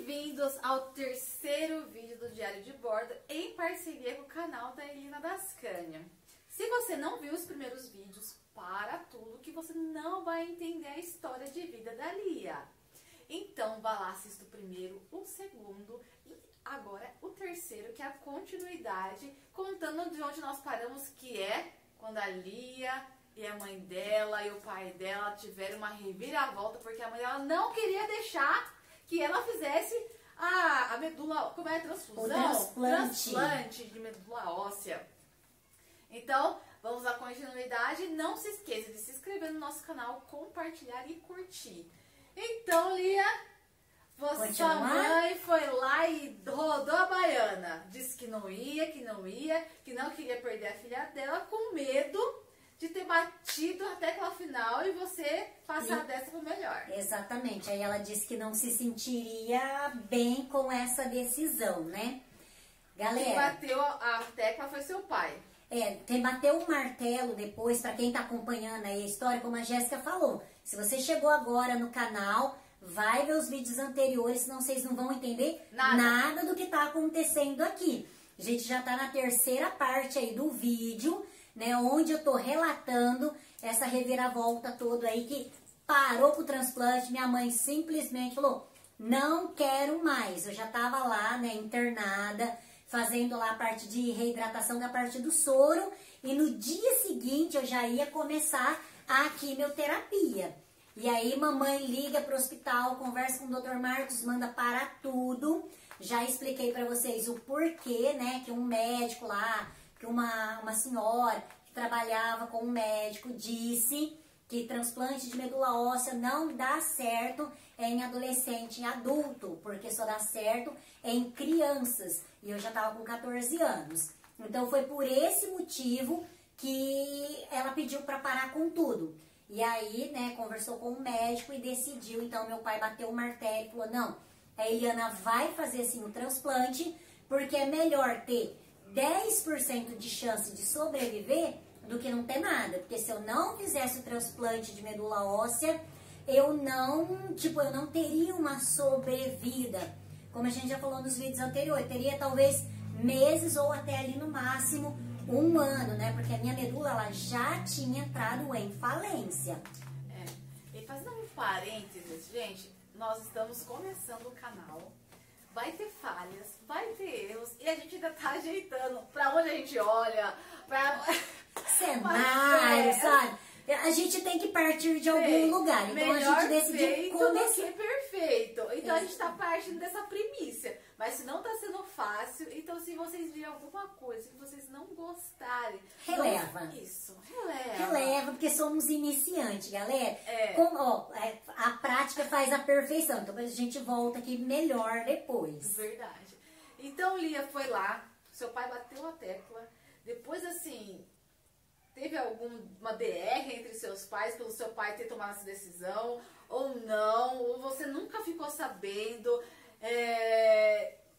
Bem-vindos ao terceiro vídeo do Diário de Bordo em parceria com o canal da Elina Dascânia. Se você não viu os primeiros vídeos, para tudo que você não vai entender a história de vida da Lia. Então vá lá, assista o primeiro, o segundo e agora o terceiro, que é a continuidade, contando de onde nós paramos, que é quando a Lia e a mãe dela e o pai dela tiveram uma reviravolta, porque a mãe dela não queria deixar que ela fizesse a medula, como é, transfusão? Transplante de medula óssea. Então, vamos à continuidade. Não se esqueça de se inscrever no nosso canal, compartilhar e curtir. Então, Lia, sua mãe foi lá e rodou a baiana. Disse que não ia, que não queria perder a filha dela, com medo de ter batido até aquela final e você passar dessa pro melhor. Exatamente. Aí ela disse que não se sentiria bem com essa decisão, né? Galera, quem bateu a tecla foi seu pai. Quem bateu o martelo depois, pra quem tá acompanhando aí a história, como a Jéssica falou, se você chegou agora no canal, vai ver os vídeos anteriores, senão vocês não vão entender nada do que tá acontecendo aqui. A gente já tá na terceira parte aí do vídeo, né, onde eu tô relatando essa reviravolta toda aí, que parou com o transplante. Minha mãe simplesmente falou, não quero mais. Eu já tava lá, né, internada, fazendo lá a parte de reidratação da parte do soro, e no dia seguinte eu já ia começar a quimioterapia. E aí mamãe liga pro hospital, conversa com o Dr. Marcos, manda parar tudo. Já expliquei pra vocês o porquê, né, que um médico lá, que uma senhora que trabalhava com um médico disse que transplante de medula óssea não dá certo em adolescente, em adulto, porque só dá certo em crianças. E eu já estava com 14 anos. Então foi por esse motivo que ela pediu para parar com tudo. E aí, né, conversou com o médico e decidiu. Então meu pai bateu o martelo e falou, não, a Eliana vai fazer sim o transplante, porque é melhor ter 10% de chance de sobreviver do que não ter nada. Porque se eu não fizesse o transplante de medula óssea, eu não teria uma sobrevida. Como a gente já falou nos vídeos anteriores, teria talvez meses ou até ali no máximo 1 ano, né? Porque a minha medula, ela já tinha entrado em falência. E fazendo um parênteses, gente, nós estamos começando o canal. Vai ter falhas, vai ter erros, e a gente ainda tá ajeitando pra onde a gente olha, pra cenário, sabe? A gente tem que partir de algum lugar, então a gente decidiu começar. Do que perfeito. Então a gente tá partindo dessa primícia. Mas se não tá sendo fácil, então se vocês virem alguma coisa que vocês não gostarem, releva. Releva, porque somos iniciantes, galera. A prática faz a perfeição. Então a gente volta aqui melhor depois. Verdade. Então Lia foi lá, seu pai bateu a tecla, depois assim, teve alguma DR entre seus pais, pelo seu pai ter tomado essa decisão, ou não, ou você nunca ficou sabendo.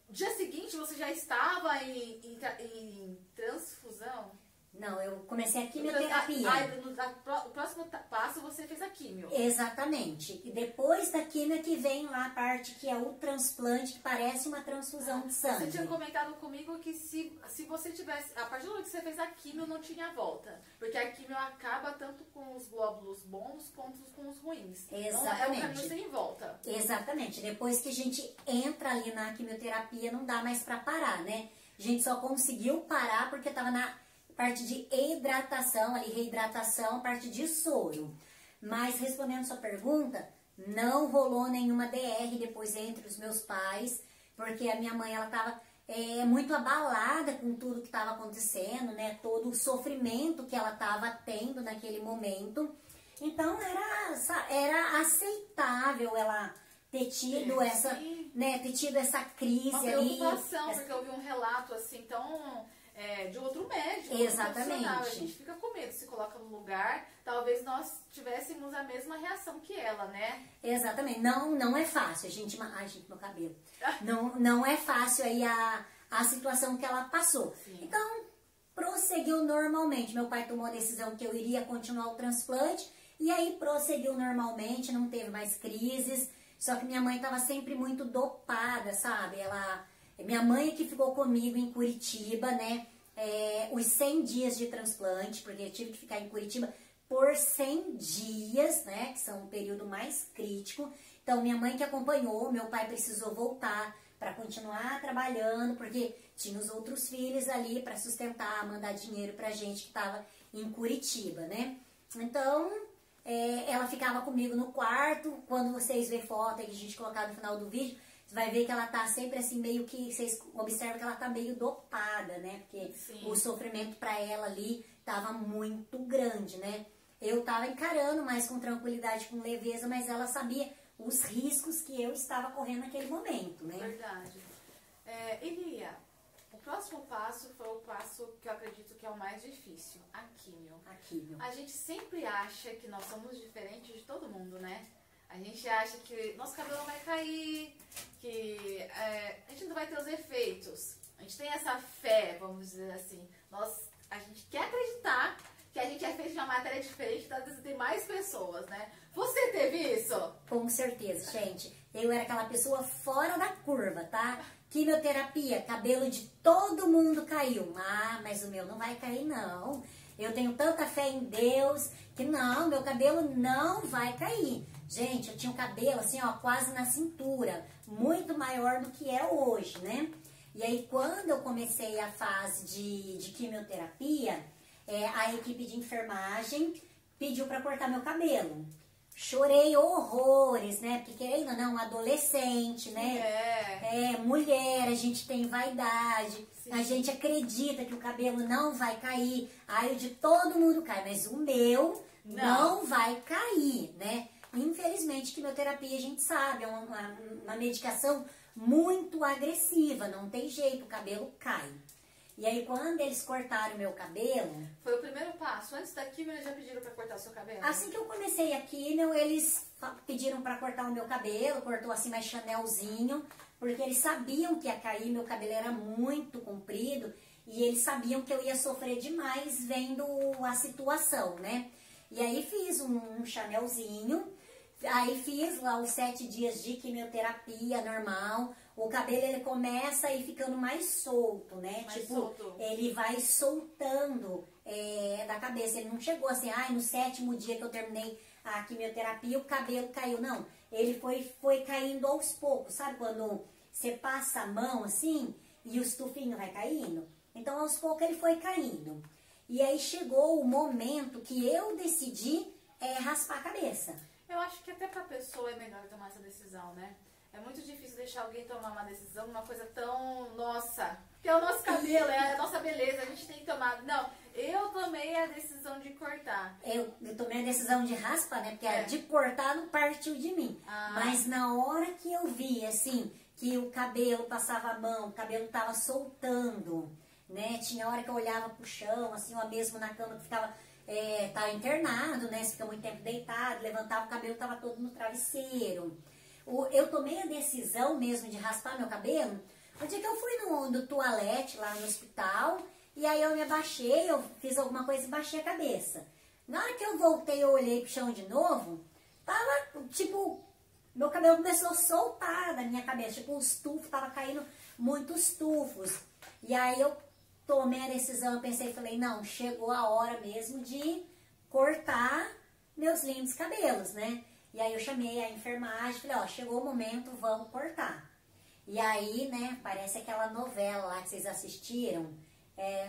Dia seguinte você já estava em transfusão? Não, eu comecei a quimioterapia. O próximo passo você fez a quimio. Exatamente. E depois da quimio que vem lá a parte que é o transplante, que parece uma transfusão de sangue. Você tinha comentado comigo que se você tivesse, a partir do momento que você fez a quimio, não tinha volta. Porque a quimio acaba tanto com os glóbulos bons quanto com os ruins. Exatamente. Então é um caminho sem volta. Exatamente. Depois que a gente entra ali na quimioterapia, não dá mais pra parar, né? A gente só conseguiu parar porque tava na parte de hidratação, ali, reidratação, parte de soro. Mas, respondendo sua pergunta, não rolou nenhuma DR depois entre os meus pais, porque a minha mãe, ela tava muito abalada com tudo que estava acontecendo, né? Todo o sofrimento que ela tava tendo naquele momento. Então, era aceitável ela ter tido essa, né, essa crise uma ali. Preocupação, porque eu vi um relato assim, então... de outro médico. Exatamente. A gente fica com medo, se coloca no lugar, talvez nós tivéssemos a mesma reação que ela, né? Exatamente. Não é fácil, ai, gente, meu cabelo. Não é fácil aí a situação que ela passou. Sim. Então, prosseguiu normalmente. Meu pai tomou a decisão que eu iria continuar o transplante, e aí prosseguiu normalmente, não teve mais crises. Só que minha mãe tava sempre muito dopada, sabe? Minha mãe que ficou comigo em Curitiba, né? Os 100 dias de transplante, porque eu tive que ficar em Curitiba por 100 dias, né? Que são um período mais crítico. Então, minha mãe que acompanhou, meu pai precisou voltar para continuar trabalhando, porque tinha os outros filhos ali para sustentar, mandar dinheiro pra gente que tava em Curitiba, né? Então, ela ficava comigo no quarto. Quando vocês verem foto que a gente colocar no final do vídeo, você vai ver que ela tá sempre assim, meio que, vocês observam que ela tá meio dopada, né? Porque sim, o sofrimento pra ela ali tava muito grande, né? Eu tava encarando mais com tranquilidade, com leveza, mas ela sabia os riscos que eu estava correndo naquele momento, né? Verdade. Elia, o próximo passo foi o passo que eu acredito que é o mais difícil, a químio. A químio. A gente sempre acha que nós somos diferentes de todo mundo, né? A gente acha que nosso cabelo vai cair, que a gente não vai ter os efeitos. A gente tem essa fé, vamos dizer assim. A gente quer acreditar que a gente é feito de uma matéria diferente das demais pessoas, né? Você teve isso? Com certeza, gente. Eu era aquela pessoa fora da curva, tá? Quimioterapia, cabelo de todo mundo caiu. Ah, mas o meu não vai cair, não. Eu tenho tanta fé em Deus que não, meu cabelo não vai cair. Gente, eu tinha um cabelo assim, ó, quase na cintura, muito maior do que é hoje, né? E aí, quando eu comecei a fase de quimioterapia, a equipe de enfermagem pediu para cortar meu cabelo. Chorei horrores, né? Porque querendo ou não, adolescente, né? Mulher, a gente tem vaidade, sim, a gente acredita que o cabelo não vai cair. Aí o de todo mundo cai, mas o meu não vai cair, né? Infelizmente, quimioterapia, a gente sabe, é uma medicação muito agressiva, não tem jeito, o cabelo cai. E aí, quando eles cortaram o meu cabelo... Foi o primeiro passo. Antes da quimio, eles já pediram pra cortar o seu cabelo? Assim que eu comecei a quimio, eles pediram pra cortar o meu cabelo, cortou assim mais chanelzinho, porque eles sabiam que ia cair, meu cabelo era muito comprido, e eles sabiam que eu ia sofrer demais vendo a situação, né? E aí fiz um chanelzinho, aí fiz lá os 7 dias de quimioterapia normal. O cabelo, ele começa a ir ficando mais solto, né? Mais solto. Ele vai soltando da cabeça. Ele não chegou assim, no 7º dia que eu terminei a quimioterapia, o cabelo caiu. Não, ele foi caindo aos poucos. Sabe quando você passa a mão assim e o estufinho vai caindo? Então, aos poucos, ele foi caindo. E aí chegou o momento que eu decidi raspar a cabeça. Eu acho que até pra pessoa é melhor tomar essa decisão, né? É muito difícil deixar alguém tomar uma decisão, uma coisa tão nossa. Que é o nosso cabelo, é a nossa beleza, a gente tem que tomar. Não, eu tomei a decisão de cortar. Eu tomei a decisão de raspar, né? Porque de cortar não partiu de mim. Mas na hora que eu vi, assim, que o cabelo passava a mão, o cabelo tava soltando, né? Tinha hora que eu olhava pro chão, assim, ou mesmo na cama que ficava... tava internado, né? Você fica muito tempo deitado, levantava, o cabelo tava todo no travesseiro. Eu tomei a decisão mesmo de raspar meu cabelo no dia que eu fui no toalete lá no hospital, e aí eu me abaixei, eu fiz alguma coisa e baixei a cabeça. Na hora que eu voltei, eu olhei pro chão de novo, tava, tipo, meu cabelo começou a soltar da minha cabeça, tipo, os tufos, tava caindo muitos tufos. E aí eu tomei a decisão, eu pensei, falei, não, chegou a hora mesmo de cortar meus lindos cabelos, né? E aí eu chamei a enfermagem, falei, ó, chegou o momento, vamos cortar. E aí, né, parece aquela novela lá que vocês assistiram,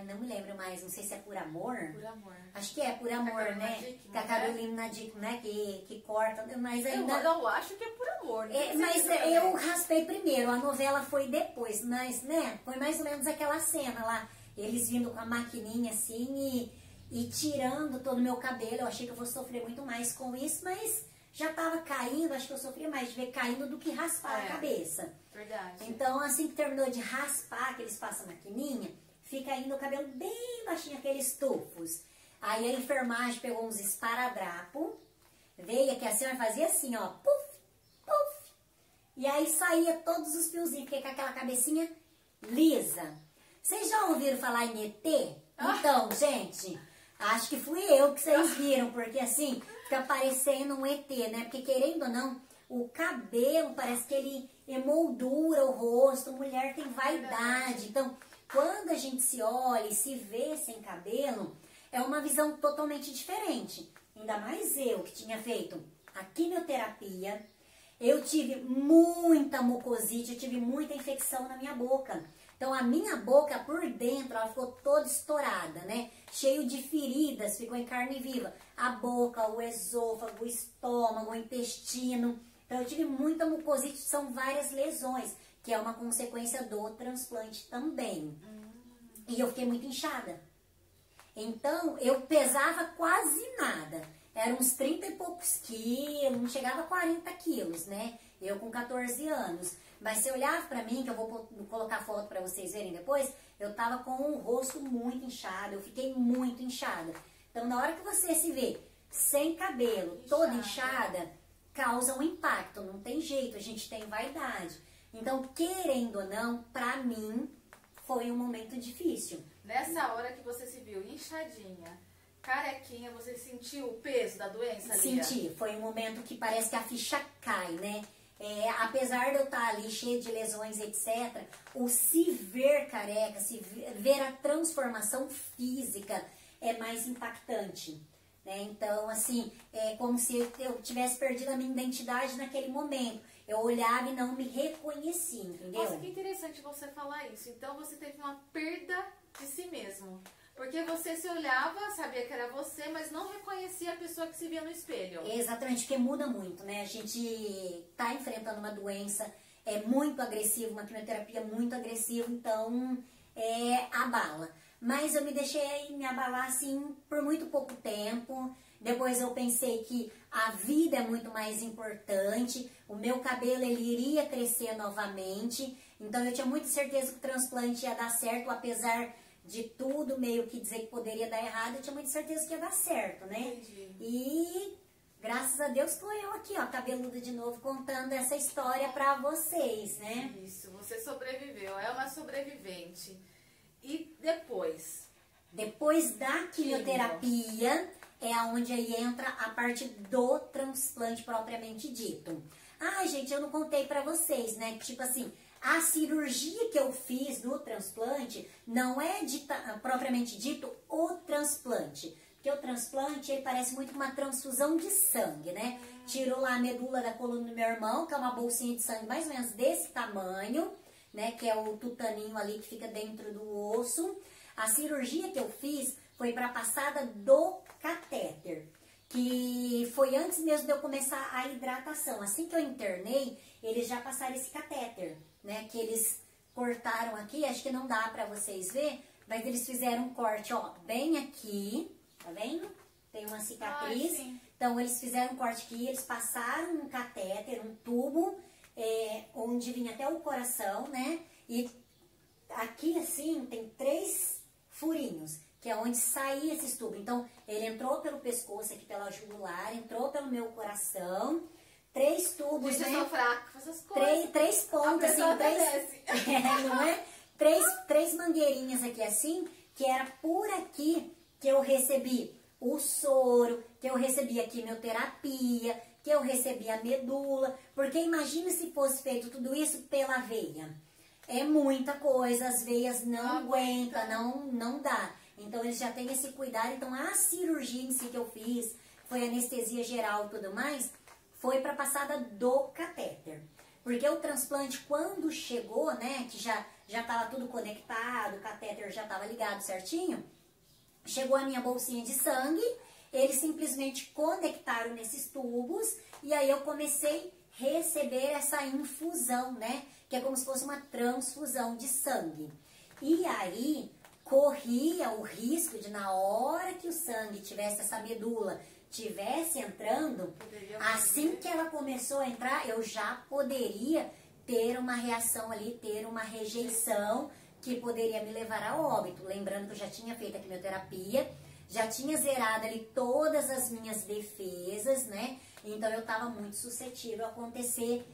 não me lembro mais, não sei se é Por Amor. Por Amor. Acho que é Por Amor, né? Com a Carolina Dickman, né, que corta, mas ainda... Eu acho que é Por Amor. Mas eu raspei primeiro, a novela foi depois, mas, né, foi mais ou menos aquela cena lá, eles vindo com a maquininha assim e tirando todo o meu cabelo. Eu achei que eu fosse sofrer muito mais com isso, mas... já tava caindo, acho que eu sofria mais de ver caindo do que raspar a cabeça. Verdade. Então, assim que terminou de raspar, que eles passam a maquininha, fica indo o cabelo bem baixinho, aqueles tufos. Aí a enfermagem pegou uns esparadrapo, veio aqui, a senhora fazia assim, ó, puf, puf. E aí saía todos os fiozinhos, fiquei com aquela cabecinha lisa. Vocês já ouviram falar em ET? Então, gente, acho que fui eu que vocês viram, porque assim... fica parecendo um ET, né? Porque querendo ou não, o cabelo parece que ele emoldura o rosto, mulher tem vaidade. Então, quando a gente se olha e se vê sem cabelo, é uma visão totalmente diferente. Ainda mais eu, que tinha feito a quimioterapia, eu tive muita mucosite, eu tive muita infecção na minha boca. Então, a minha boca por dentro, ela ficou toda estourada, né? Cheio de feridas, ficou em carne viva. A boca, o esôfago, o estômago, o intestino. Então, eu tive muita mucosite, são várias lesões, que é uma consequência do transplante também. E eu fiquei muito inchada. Então, eu pesava quase nada. Eram uns 30 e poucos quilos, não chegava a 40 quilos, né? Eu com 14 anos. Mas se olhar pra mim, que eu vou colocar foto pra vocês verem depois, eu tava com o rosto muito inchado, eu fiquei muito inchada. Então, na hora que você se vê sem cabelo, toda inchada, causa um impacto, não tem jeito, a gente tem vaidade. Então, querendo ou não, pra mim, foi um momento difícil. Nessa hora que você se viu inchadinha, carequinha, você sentiu o peso da doença, Lia? Senti, foi um momento que parece que a ficha cai, né? Apesar de eu estar ali cheia de lesões, etc., o se ver careca, se ver a transformação física é mais impactante, né? Então, assim, é como se eu tivesse perdido a minha identidade naquele momento. Eu olhava e não me reconhecia, entendeu? Nossa, que interessante você falar isso. Então, você teve uma perda de si mesmo. Porque você se olhava, sabia que era você, mas não reconhecia a pessoa que se via no espelho. Exatamente, porque muda muito, né? A gente tá enfrentando uma doença muito agressiva, uma quimioterapia muito agressiva, então abala. Mas eu me deixei me abalar, assim, por muito pouco tempo. Depois eu pensei que a vida é muito mais importante, o meu cabelo ele iria crescer novamente. Então eu tinha muita certeza que o transplante ia dar certo, apesar de tudo meio que dizer que poderia dar errado, eu tinha muita certeza que ia dar certo, né? Entendi. E graças a Deus tô eu aqui, ó, cabeluda de novo, contando essa história pra vocês, né? Isso, você sobreviveu, é uma sobrevivente. E depois? Depois da quimioterapia, é onde aí entra a parte do transplante propriamente dito. Ah, gente, eu não contei pra vocês, né? Tipo assim, a cirurgia que eu fiz no transplante não é propriamente dito o transplante. Porque o transplante, ele parece muito uma transfusão de sangue, né? Tirou lá a medula da coluna do meu irmão, que é uma bolsinha de sangue mais ou menos desse tamanho, né? Que é o tutaninho ali que fica dentro do osso. A cirurgia que eu fiz foi para a passada do catéter, que foi antes mesmo de eu começar a hidratação. Assim que eu internei, eles já passaram esse catéter, né? Que eles cortaram aqui, acho que não dá pra vocês verem, mas eles fizeram um corte, ó, bem aqui, tá vendo? Tem uma cicatriz. Então, eles fizeram um corte aqui, eles passaram um catéter, um tubo, onde vinha até o coração, né? E aqui, assim, tem 3 furinhos, que é onde saía esses tubos. Então, ele entrou pelo pescoço, aqui pela jugular, entrou pelo meu coração, 3 tubos, gente, né? Eu sou fraca com essas coisas. 3 pontas, assim, não é? 3 mangueirinhas aqui, assim, que era por aqui que eu recebi o soro, que eu recebi a quimioterapia, que eu recebi a medula, porque imagina se fosse feito tudo isso pela veia. É muita coisa, as veias não aguentam, não dá. Então, eles já têm esse cuidado. Então, a cirurgia em si que eu fiz, foi anestesia geral e tudo mais, foi para passada do catéter. Porque o transplante, quando chegou, né, que já estava tudo conectado, o catéter já estava ligado certinho, chegou a minha bolsinha de sangue, eles simplesmente conectaram nesses tubos, e aí eu comecei a receber essa infusão, né, que é como se fosse uma transfusão de sangue. E aí, corria o risco de, na hora que o sangue tivesse essa medula, tivesse entrando, assim que ela começou a entrar, eu já poderia ter uma reação ali, ter uma rejeição que poderia me levar a óbito. Lembrando que eu já tinha feito a quimioterapia, já tinha zerado ali todas as minhas defesas, né? Então eu estava muito suscetível a acontecer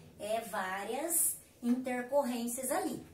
várias intercorrências ali.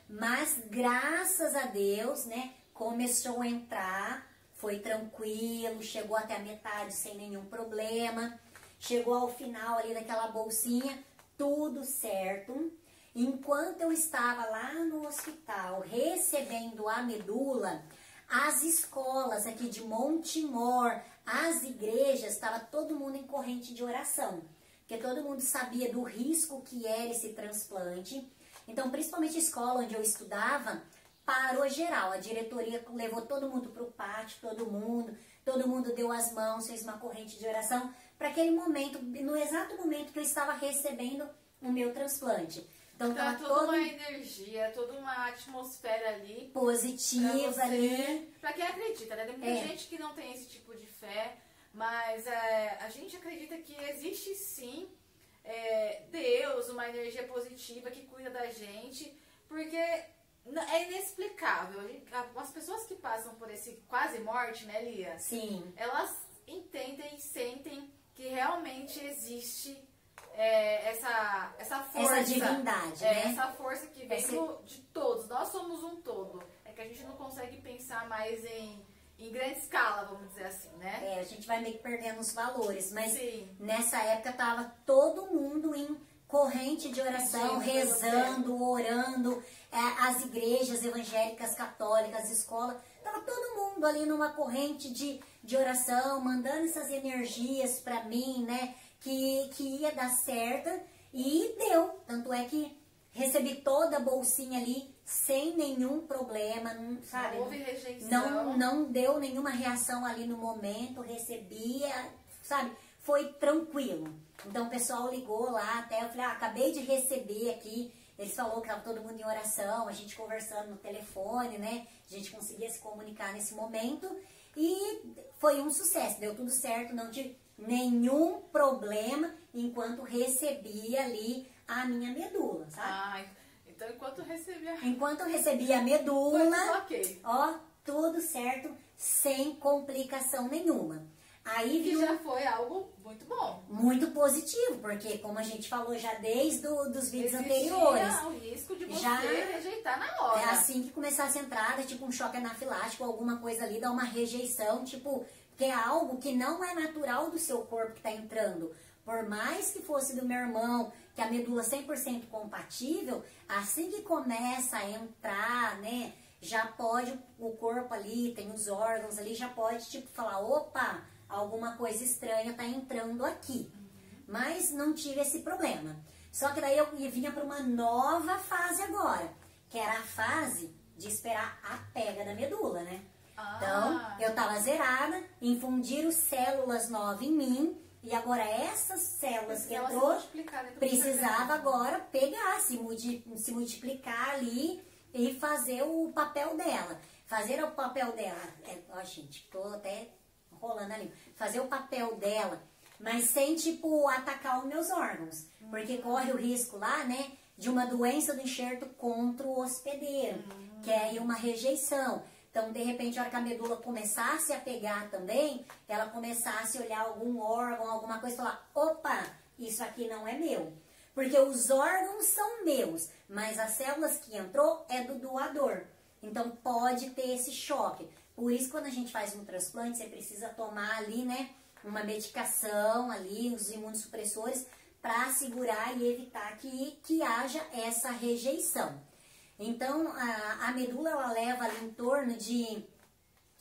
Mas graças a Deus, né, começou a entrar, foi tranquilo, chegou até a metade sem nenhum problema. chegou ao final ali daquela bolsinha, tudo certo. Enquanto eu estava lá no hospital recebendo a medula, as escolas aqui de Montemor, as igrejas, estava todo mundo em corrente de oração. Porque todo mundo sabia do risco que era esse transplante. Então, principalmente a escola onde eu estudava, parou geral. A diretoria levou todo mundo para o pátio, todo mundo deu as mãos, fez uma corrente de oração para aquele momento, no exato momento que eu estava recebendo o meu transplante. Então, tava toda uma energia, toda uma atmosfera ali. Positiva ali. Pra quem acredita, né? Tem muita gente que não tem esse tipo de fé, mas a gente acredita que existe sim Deus, uma energia positiva que cuida da gente, porque é inexplicável. As pessoas que passam por esse quase morte, né, Lia? Sim. Elas entendem e sentem que realmente existe essa força. Essa divindade, né? Essa força que vem de todos. Nós somos um todo. É que a gente não consegue pensar mais em grande escala, vamos dizer assim, né? A gente vai meio que perdendo os valores, mas sim, nessa época tava todo mundo em corrente de oração, rezando, orando, as igrejas evangélicas, católicas, escolas, tava todo mundo ali numa corrente de oração, mandando essas energias para mim, né, que ia dar certo, e deu. Tanto é que recebi toda a bolsinha ali sem nenhum problema, sabe? Não houve rejeição. Não deu nenhuma reação ali no momento, recebia, sabe? Foi tranquilo. Então o pessoal ligou lá, até eu falei, acabei de receber aqui. Eles falaram que estava todo mundo em oração, a gente conversando no telefone, né? A gente conseguia se comunicar nesse momento. E foi um sucesso, deu tudo certo, não tive nenhum problema enquanto recebia ali a minha medula, sabe? Então enquanto eu recebia a medula, okay. Ó, tudo certo, sem complicação nenhuma. Aí que já foi algo muito bom. Muito positivo, porque como a gente falou já desde os vídeos anteriores. O risco de você rejeitar na hora. É assim que começasse a entrada, tipo um choque anafilático, alguma coisa ali, dá uma rejeição, tipo, que é algo que não é natural do seu corpo que está entrando. Por mais que fosse do meu irmão, que a medula 100% compatível, assim que começa a entrar, né, já pode, o corpo ali, tem os órgãos ali, já pode, tipo, falar, opa, alguma coisa estranha tá entrando aqui. Mas não tive esse problema. Só que daí eu vinha para uma nova fase agora, que era a fase de esperar a pega da medula, né? Então, eu tava zerada, infundiram células novas em mim, e agora essas células que entrou, precisava agora pegar, se multiplicar ali e fazer o papel dela. Fazer o papel dela, ó gente, tô até rolando ali. Fazer o papel dela, mas sem, tipo, atacar os meus órgãos. Porque corre o risco lá, né, de uma doença do enxerto contra o hospedeiro, que é aí uma rejeição. Então, de repente, a hora que a medula começasse a pegar também, ela começasse a olhar algum órgão, alguma coisa e falar, opa, isso aqui não é meu. Porque os órgãos são meus, mas as células que entrou é do doador. Então, pode ter esse choque. Por isso, quando a gente faz um transplante, você precisa tomar ali, né, uma medicação ali, os imunossupressores, para segurar e evitar que haja essa rejeição. Então, a medula, ela leva ali em torno de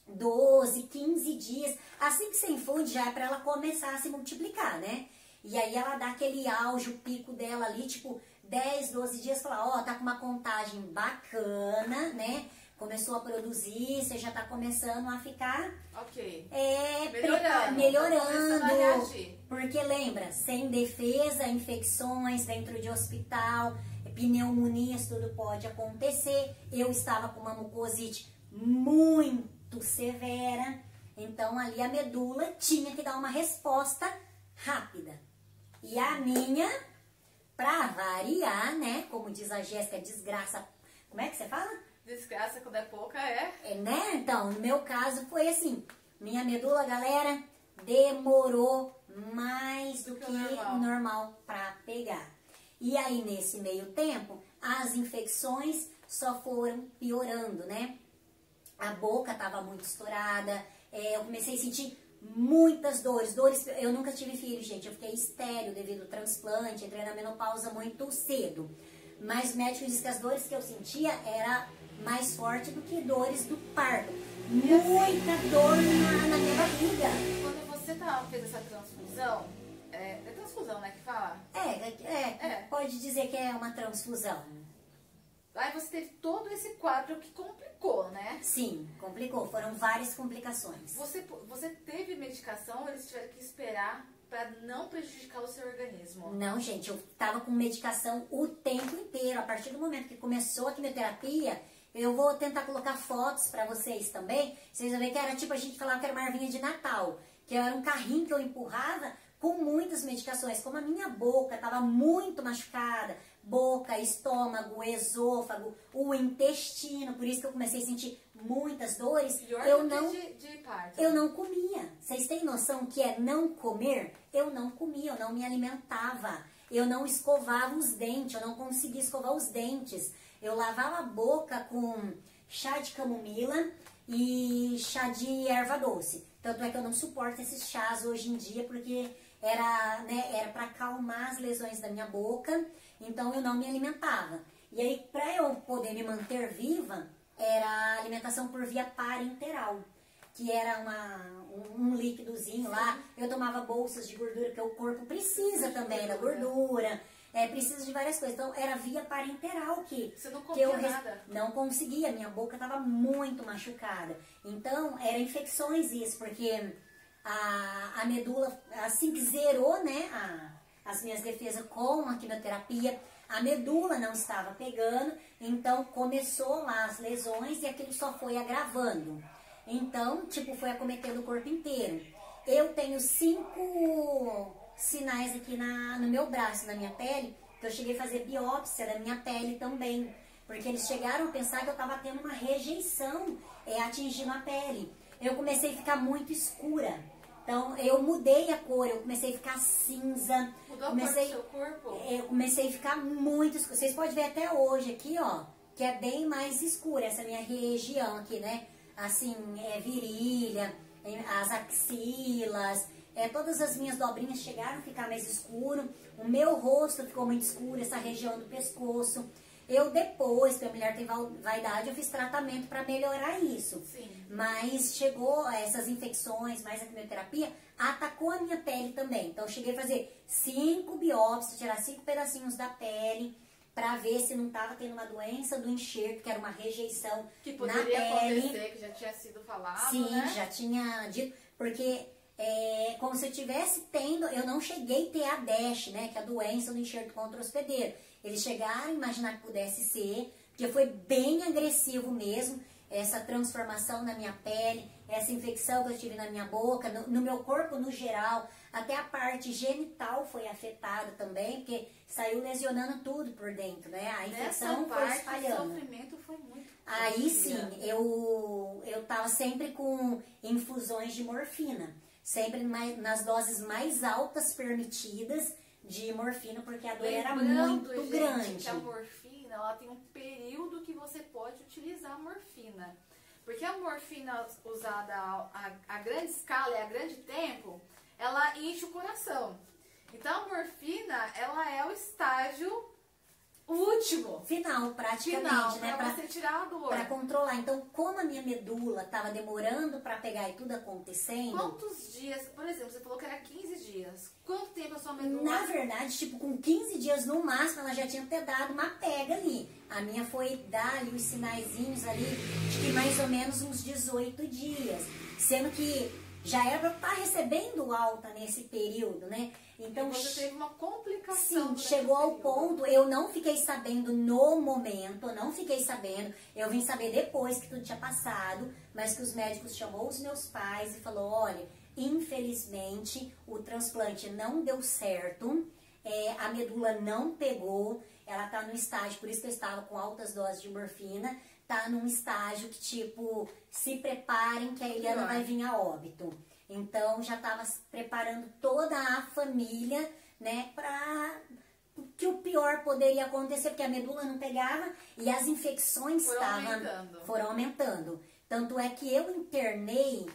12, 15 dias. Assim que você infunde, já é para ela começar a se multiplicar, né? E aí ela dá aquele auge, o pico dela ali, tipo, 10, 12 dias, falar, ó, tá com uma contagem bacana, né? Começou a produzir, você já tá começando a ficar... Ok. Melhorando. Porque lembra, sem defesa, infecções dentro de hospital, pneumonias, tudo pode acontecer. Eu estava com uma mucosite muito severa, então ali a medula tinha que dar uma resposta rápida. E a minha, pra variar, né, como diz a Jéssica, desgraça, como é que você fala? Desgraça quando é pouca, né? Então, no meu caso foi assim, minha medula, galera, demorou mais do que o normal pra pegar. E aí, nesse meio tempo, as infecções só foram piorando, né? A boca estava muito estourada, eu comecei a sentir muitas dores. Eu nunca tive filho, gente. Eu fiquei estéril devido ao transplante, entrei na menopausa muito cedo. Mas o médico disse que as dores que eu sentia era mais forte do que dores do parto. Muita dor na minha barriga. Quando você fez essa transfusão, é transfusão, né, que fala? Pode dizer que é uma transfusão. Aí você teve todo esse quadro que complicou, né? Sim, complicou. Foram várias complicações. Você teve medicação ou eles tiveram que esperar para não prejudicar o seu organismo? Não, gente, eu tava com medicação o tempo inteiro. A partir do momento que começou a quimioterapia, eu vou tentar colocar fotos pra vocês também. Vocês vão ver que era tipo, a gente falava que era uma arvinha de Natal. Que era um carrinho que eu empurrava com muitas medicações. Como a minha boca tava muito machucada, boca, estômago, esôfago, o intestino, por isso que eu comecei a sentir muitas dores. Pior de parto. Eu não comia. Vocês têm noção que é não comer? Eu não comia, eu não me alimentava. Eu não escovava os dentes, eu não conseguia escovar os dentes. Eu lavava a boca com chá de camomila e chá de erva doce. Tanto é que eu não suporto esses chás hoje em dia, porque era para acalmar as lesões da minha boca, então eu não me alimentava. E aí, para eu poder me manter viva, era a alimentação por via parenteral, que era um líquidozinho lá. Eu tomava bolsas de gordura, que o corpo precisa também da gordura, precisa de várias coisas. Então, era via parenteral Você não comia nada? Não conseguia, minha boca estava muito machucada. Então, eram infecções isso, porque a medula, assim que zerou, né, as minhas defesas com a quimioterapia, a medula não estava pegando, então começou lá as lesões e aquilo só foi agravando. Então, tipo, foi acometendo o corpo inteiro. Eu tenho 5 sinais aqui no meu braço, na minha pele, que eu cheguei a fazer biópsia da minha pele também, porque eles chegaram a pensar que eu estava tendo uma rejeição atingindo a pele. Eu comecei a ficar muito escura. Então, eu mudei a cor, eu comecei a ficar cinza. Mudou a cor do seu corpo? Eu comecei a ficar muito escura. Vocês podem ver até hoje aqui, ó, que é bem mais escura essa minha região aqui, né? Assim, virilha, as axilas, todas as minhas dobrinhas chegaram a ficar mais escuro. O meu rosto ficou muito escuro, essa região do pescoço. Eu depois, porque a mulher tem vaidade, eu fiz tratamento para melhorar isso. Sim. Mas chegou essas infecções, mais a quimioterapia, atacou a minha pele também. Então eu cheguei a fazer 5 biópsias, tirar 5 pedacinhos da pele, para ver se não estava tendo uma doença do enxerto, que era uma rejeição que na pele. Que poderia acontecer, que já tinha sido falado, sim, né? Já tinha dito, porque como se eu estivesse tendo, eu não cheguei a ter a DASH, né, que é a doença do enxerto contra o hospedeiro. Eles chegaram a imaginar que pudesse ser, porque foi bem agressivo mesmo, essa transformação na minha pele, essa infecção que eu tive na minha boca, no meu corpo no geral, até a parte genital foi afetada também, porque saiu lesionando tudo por dentro, né? A infecção foi espalhando. O sofrimento foi muito Aí sim, eu tava sempre com infusões de morfina, sempre nas doses mais altas permitidas de morfina, porque a dor era muito grande. Que a morfina, ela tem um período que você pode utilizar a morfina. Porque a morfina usada a grande escala e a grande tempo, ela enche o coração. Então a morfina, ela é o estágio último. Final, praticamente, né? Pra você tirar a dor. Pra controlar. Então, como a minha medula tava demorando pra pegar e tudo acontecendo... Quantos dias, por exemplo, você falou que era 15 dias. Quanto tempo a sua medula... Na verdade, tipo, com 15 dias no máximo, ela já tinha até dado uma pega ali. A minha foi dar ali os sinaizinhos ali, acho que mais ou menos uns 18 dias. Sendo que já era pra estar recebendo alta nesse período, né? Então, você teve uma complicação. Sim, chegou ao ponto, eu não fiquei sabendo no momento, eu vim saber depois que tudo tinha passado, mas que os médicos chamou os meus pais e falou, olha, infelizmente o transplante não deu certo, a medula não pegou, ela tá no estágio, por isso que eu estava com altas doses de morfina, tá num estágio que tipo, se preparem que a Eliana vai vir a óbito. Então, já estava preparando toda a família, né, para que o pior poderia acontecer, porque a medula não pegava e as infecções foram aumentando. Tanto é que eu internei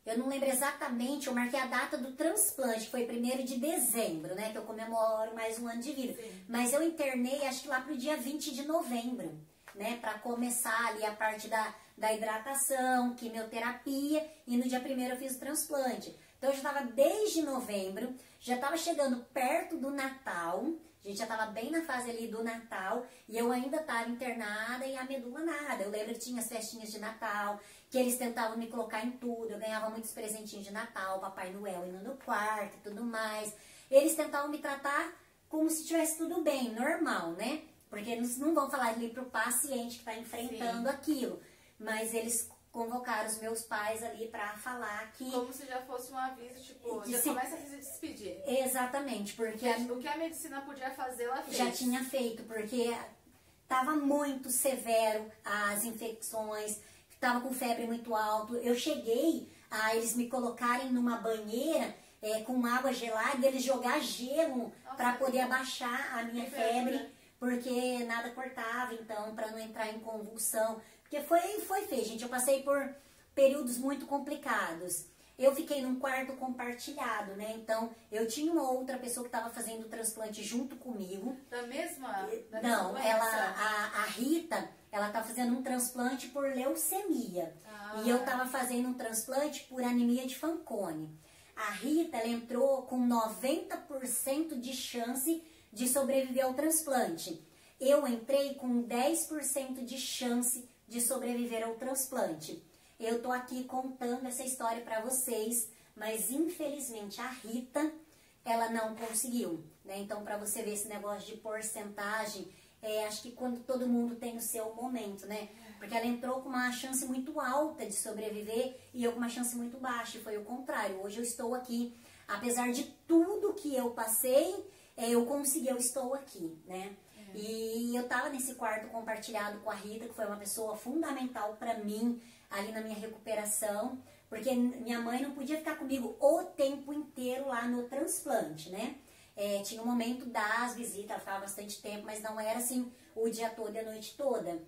Eu não lembro exatamente, eu marquei a data do transplante, foi 1º de dezembro, né? Que eu comemoro mais um ano de vida. Sim. Mas eu internei, acho que lá pro dia 20 de novembro, né? Pra começar ali a parte da hidratação, quimioterapia, e no dia 1º eu fiz o transplante. Então eu já tava desde novembro, já tava chegando perto do Natal, a gente já tava bem na fase ali do Natal, e eu ainda tava internada e a medula nada. Eu lembro que tinha as festinhas de Natal, que eles tentavam me colocar em tudo, eu ganhava muitos presentinhos de Natal, Papai Noel indo no quarto e tudo mais. Eles tentavam me tratar como se tivesse tudo bem, normal, né? Porque eles não vão falar ali pro paciente que tá enfrentando aquilo, mas eles convocaram os meus pais ali pra falar que... Como se já fosse um aviso, tipo, já começa a se despedir. Exatamente, porque... O que a medicina podia fazer, ela fez. Já tinha feito, porque tava muito severo as infecções, tava com febre muito alto. Eu cheguei a eles me colocarem numa banheira com água gelada e eles jogar gelo para poder abaixar a minha febre, porque nada cortava, então, para não entrar em convulsão. Porque foi feio, gente. Eu passei por períodos muito complicados. Eu fiquei num quarto compartilhado, né? Então, eu tinha uma outra pessoa que estava fazendo o transplante junto comigo. Da mesma Não, doença? a Rita, ela tá fazendo um transplante por leucemia. E eu tava fazendo um transplante por anemia de Fanconi. A Rita, ela entrou com 90% de chance de sobreviver ao transplante. Eu entrei com 10% de chance de sobreviver ao transplante. Eu tô aqui contando essa história para vocês, mas infelizmente a Rita, ela não conseguiu, né? Então, para você ver esse negócio de porcentagem, acho que quando todo mundo tem o seu momento, né? Porque ela entrou com uma chance muito alta de sobreviver e eu com uma chance muito baixa, e foi o contrário. Hoje eu estou aqui, apesar de tudo que eu passei, eu consegui, eu estou aqui, né? E eu tava nesse quarto compartilhado com a Rita, que foi uma pessoa fundamental para mim, ali na minha recuperação, porque minha mãe não podia ficar comigo o tempo inteiro lá no transplante, né? Tinha um momento das visitas, ela ficava bastante tempo, mas não era assim o dia todo e a noite toda.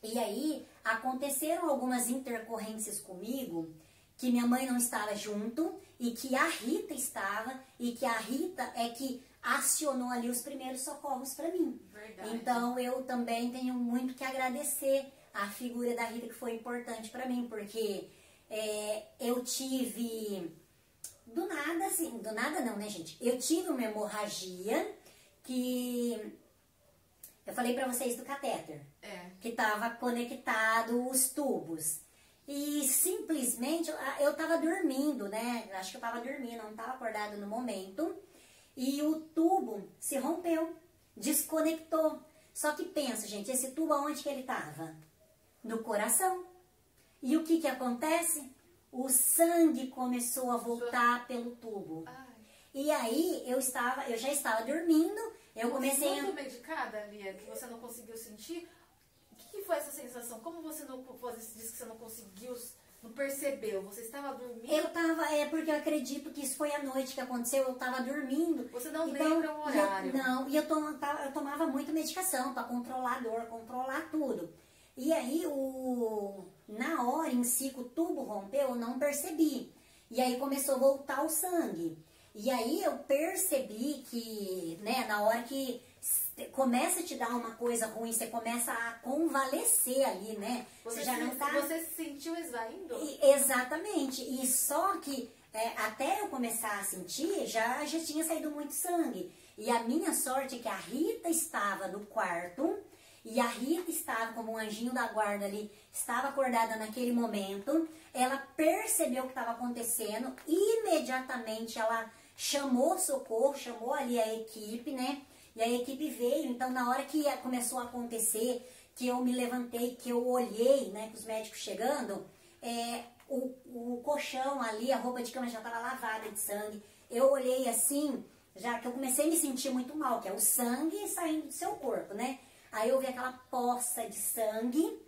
E aí, aconteceram algumas intercorrências comigo, que minha mãe não estava junto, e que a Rita estava, e que a Rita é que acionou ali os primeiros socorros para mim. Verdade. Então, eu também tenho muito que agradecer a figura da Rita, que foi importante para mim, porque eu tive, do nada, assim, do nada não, né, gente? Eu tive uma hemorragia que, eu falei para vocês do catéter, que estava conectado os tubos. E simplesmente, eu tava dormindo, né? Acho que eu tava dormindo, não tava acordada no momento. E o tubo se rompeu, desconectou. Só que pensa, gente, esse tubo aonde que ele tava? No coração. E o que que acontece? O sangue começou a voltar pelo tubo. Ai. E aí, eu já estava dormindo, eu comecei a... Muito medicada, Lia, que você não conseguiu sentir? O que foi essa sensação? Como você disse que você não conseguiu, não percebeu? Você estava dormindo? Eu tava, porque eu acredito que isso foi a noite que aconteceu, eu tava dormindo. Você não lembra o horário? E eu tomava muita medicação para controlar a dor, controlar tudo. E aí, na hora em si que o tubo rompeu, eu não percebi. E aí começou a voltar o sangue. E aí eu percebi que, né, na hora que começa a te dar uma coisa ruim, você começa a convalescer ali, né? Você já não tá... Você se sentiu esvaindo? Exatamente. E só que até eu começar a sentir, já tinha saído muito sangue. E a minha sorte é que a Rita estava no quarto, e a Rita estava como um anjinho da guarda ali, estava acordada naquele momento. Ela percebeu o que estava acontecendo, imediatamente ela chamou socorro, chamou ali a equipe, né? E a equipe veio, então na hora que começou a acontecer, que eu me levantei, que eu olhei, né, com os médicos chegando, o colchão ali, a roupa de cama já estava lavada de sangue. Eu olhei assim, já que eu comecei a me sentir muito mal, que é o sangue saindo do seu corpo, né? Aí eu vi aquela poça de sangue,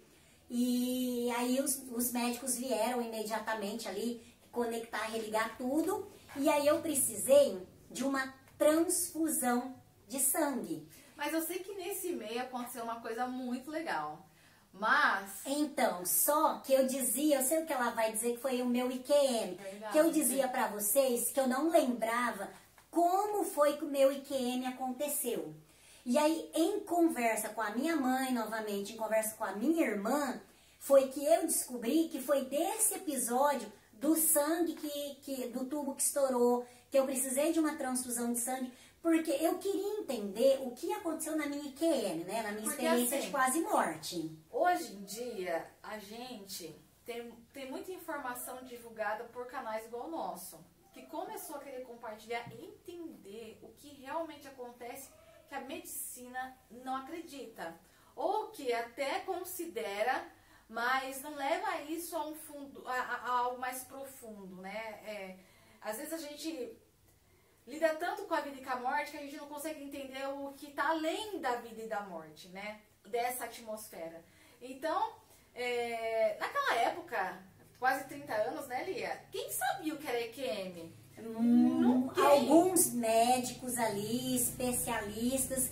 e aí os médicos vieram imediatamente ali, conectar, religar tudo, e aí eu precisei de uma transfusão de sangue. Mas eu sei que nesse meio aconteceu uma coisa muito legal. Mas... Então, só que eu dizia, eu sei o que ela vai dizer, que foi o meu IQM. Verdade. Que eu dizia pra vocês que eu não lembrava como foi que o meu IQM aconteceu. E aí, em conversa com a minha mãe, novamente, em conversa com a minha irmã, foi que eu descobri que foi desse episódio do sangue, do tubo que estourou, que eu precisei de uma transfusão de sangue, porque eu queria entender o que aconteceu na minha IQM, né? Na minha Porque, experiência assim, de quase morte. Hoje em dia, a gente tem muita informação divulgada por canais igual o nosso, que começou a querer compartilhar e entender o que realmente acontece, que a medicina não acredita, ou que até considera, mas não leva isso a um fundo, a algo mais profundo, né? Às vezes a gente lida tanto com a vida e com a morte que a gente não consegue entender o que está além da vida e da morte, né? Dessa atmosfera. Então, naquela época, quase 30 anos, né, Lia? Quem sabia o que era EQM? Alguns médicos ali, especialistas,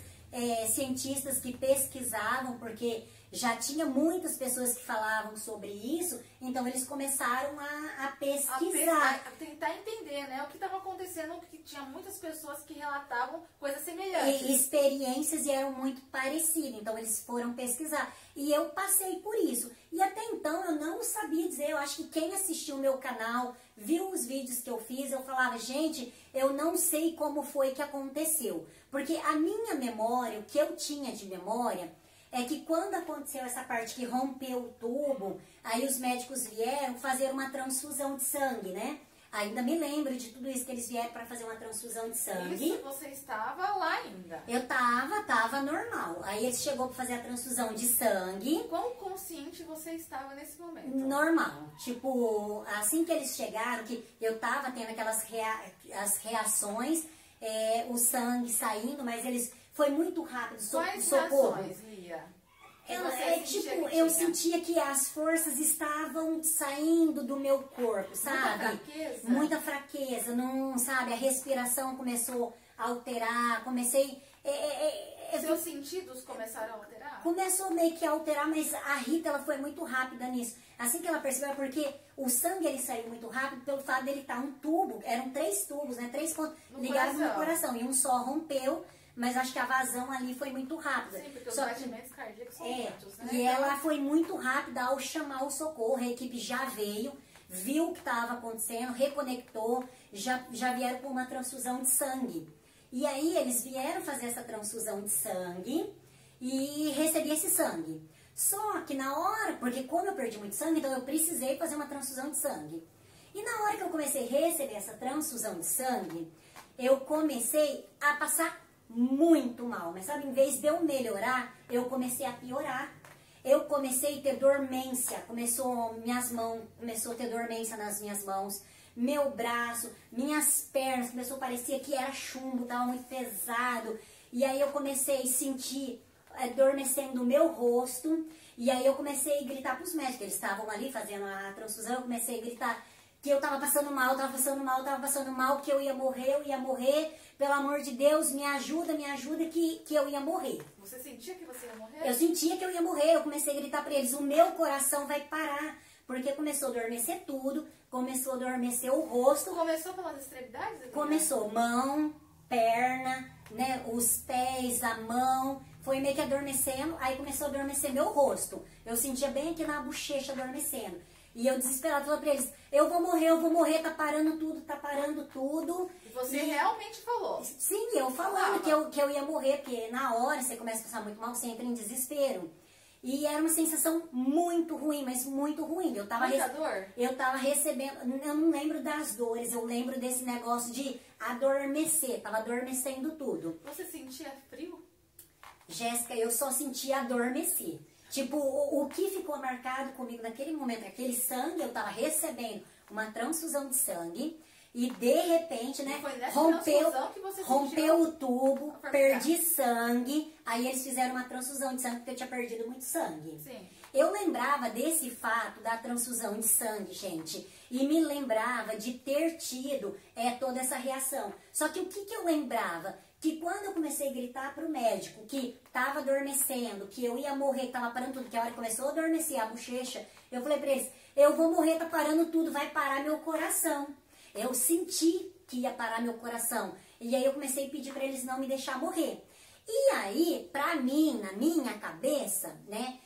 cientistas que pesquisavam, porque já tinha muitas pessoas que falavam sobre isso, então eles começaram a pesquisar. A tentar entender, né, o que estava acontecendo, porque tinha muitas pessoas que relatavam coisas semelhantes. E experiências eram muito parecidas, então eles foram pesquisar. E eu passei por isso. E até então eu não sabia dizer, eu acho que quem assistiu o meu canal, viu os vídeos que eu fiz, eu falava, gente, eu não sei como foi que aconteceu. Porque a minha memória, o que eu tinha de memória, é que quando aconteceu essa parte que rompeu o tubo, aí os médicos vieram fazer uma transfusão de sangue, né? Ainda me lembro de tudo isso que eles vieram para fazer uma transfusão de sangue. Isso, você estava lá ainda? Eu tava normal. Aí eles chegou para fazer a transfusão de sangue. Quão consciente você estava nesse momento? Normal. Tipo, assim que eles chegaram, que eu tava tendo aquelas as reações, o sangue saindo, mas eles... Foi muito rápido, Quais socorro. reações, Lia? Eu sentia que as forças estavam saindo do meu corpo, sabe? Muita fraqueza? Muita fraqueza, não, sabe? A respiração começou a alterar, comecei... Seus sentidos começaram a alterar? Começou meio que a alterar, mas a Rita, ela foi muito rápida nisso. Assim que ela percebeu, porque o sangue, ele saiu muito rápido pelo fato dele estar um tubo, eram 3 tubos, né? 3 pontos ligados no coração, e um só rompeu. Mas acho que a vazão ali foi muito rápida. Sim, porque os batimentos cardíacos são muitos, né? E ela foi muito rápida ao chamar o socorro. A equipe já veio, viu o que estava acontecendo, reconectou, já vieram com uma transfusão de sangue. E aí eles vieram fazer essa transfusão de sangue e recebi esse sangue. Só que na hora, porque como eu perdi muito sangue, então eu precisei fazer uma transfusão de sangue. E na hora que eu comecei a receber essa transfusão de sangue, eu comecei a passar muito mal, mas sabe, em vez de eu melhorar, eu comecei a piorar. Eu comecei a ter dormência, começou a ter dormência nas minhas mãos, meu braço, minhas pernas, começou a parecer que era chumbo, estava muito pesado. E aí eu comecei a sentir adormecendo o meu rosto, e aí eu comecei a gritar para os médicos, eles estavam ali fazendo a transfusão, eu comecei a gritar que eu tava passando mal, que eu ia morrer, pelo amor de Deus, me ajuda, que eu ia morrer. Você sentia que você ia morrer? Eu sentia que eu ia morrer, eu comecei a gritar pra eles, o meu coração vai parar, porque começou a adormecer tudo, começou a adormecer o rosto. Começou pelas extremidades? Começou mão, perna, né, os pés, a mão, foi meio que adormecendo, aí começou a adormecer meu rosto. Eu sentia bem aqui na bochecha adormecendo. E eu desesperada falei pra eles, eu vou morrer, tá parando tudo. E você realmente falou? Sim, eu falando que eu ia morrer, porque na hora você começa a passar muito mal, você entra em desespero. E era uma sensação muito ruim, mas muito ruim. Muita dor? Eu tava recebendo, eu não lembro das dores, eu lembro desse negócio de adormecer, tava adormecendo tudo. Você sentia frio? Jéssica, eu só sentia adormecer. Tipo, o que ficou marcado comigo naquele momento, aquele sangue, eu tava recebendo uma transfusão de sangue e de repente, né, rompeu o tubo, perdi sangue, aí eles fizeram uma transfusão de sangue porque eu tinha perdido muito sangue. Sim. Eu lembrava desse fato da transfusão de sangue, gente, e me lembrava de ter tido toda essa reação. Só que o que eu lembrava? que quando eu comecei a gritar pro médico que tava adormecendo, que eu ia morrer, que tava parando tudo, que a hora que começou a adormecer a bochecha, eu falei pra eles, eu vou morrer, tá parando tudo, vai parar meu coração. Eu senti que ia parar meu coração. E aí eu comecei a pedir pra eles não me deixar morrer. E aí, pra mim, na minha cabeça, né,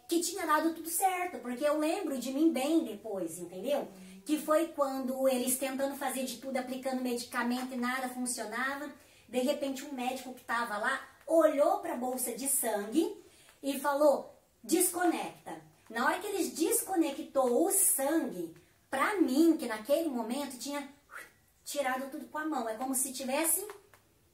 que tinha dado tudo certo, porque eu lembro de mim bem depois, entendeu? Que foi quando eles tentando fazer de tudo, aplicando medicamento e nada funcionava. De repente, um médico que estava lá olhou para a bolsa de sangue e falou, desconecta. Na hora que eles desconectou o sangue, para mim, que naquele momento tinha tirado tudo com a mão. É como se tivesse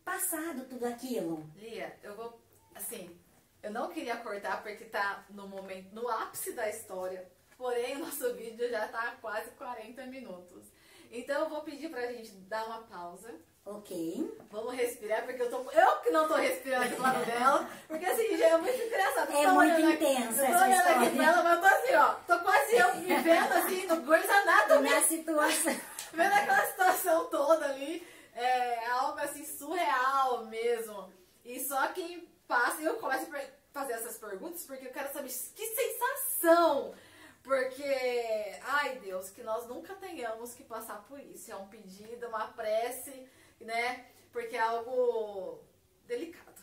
passado tudo aquilo. Lia, eu vou, assim, eu não queria cortar porque tá no momento, no ápice da história. Porém, o nosso vídeo já tá quase 40 minutos. Então eu vou pedir pra gente dar uma pausa. Ok. Vamos respirar, porque eu que não tô respirando aqui do lado dela. Porque assim, já é muito engraçado. É muito intensa essa história. Aqui pra ela, mas eu tô assim, ó. Tô quase eu me vendo assim, no Grey's Anatomy. Na situação. Vendo aquela situação toda ali. É algo assim, surreal mesmo. E só quem passa, eu começo a fazer essas perguntas, porque eu quero saber que sensação. Porque, ai Deus, que nós nunca tenhamos que passar por isso. É um pedido, uma prece, né? Porque é algo delicado.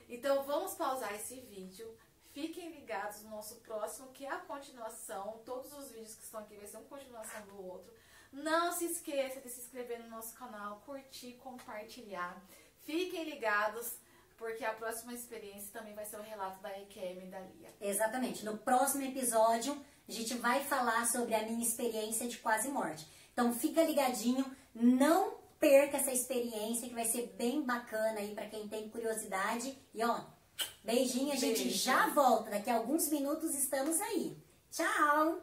Então vamos pausar esse vídeo. Fiquem ligados no nosso próximo, que é a continuação. Todos os vídeos que estão aqui vai ser uma continuação do outro. Não se esqueça de se inscrever no nosso canal, curtir, compartilhar. Fiquem ligados, porque a próxima experiência também vai ser o relato da EQM e da Lia. Exatamente. No próximo episódio, a gente vai falar sobre a minha experiência de quase morte. Então fica ligadinho, não perca essa experiência que vai ser bem bacana aí pra quem tem curiosidade. E ó, beijinho, a gente já volta. Daqui a alguns minutos estamos aí. Tchau!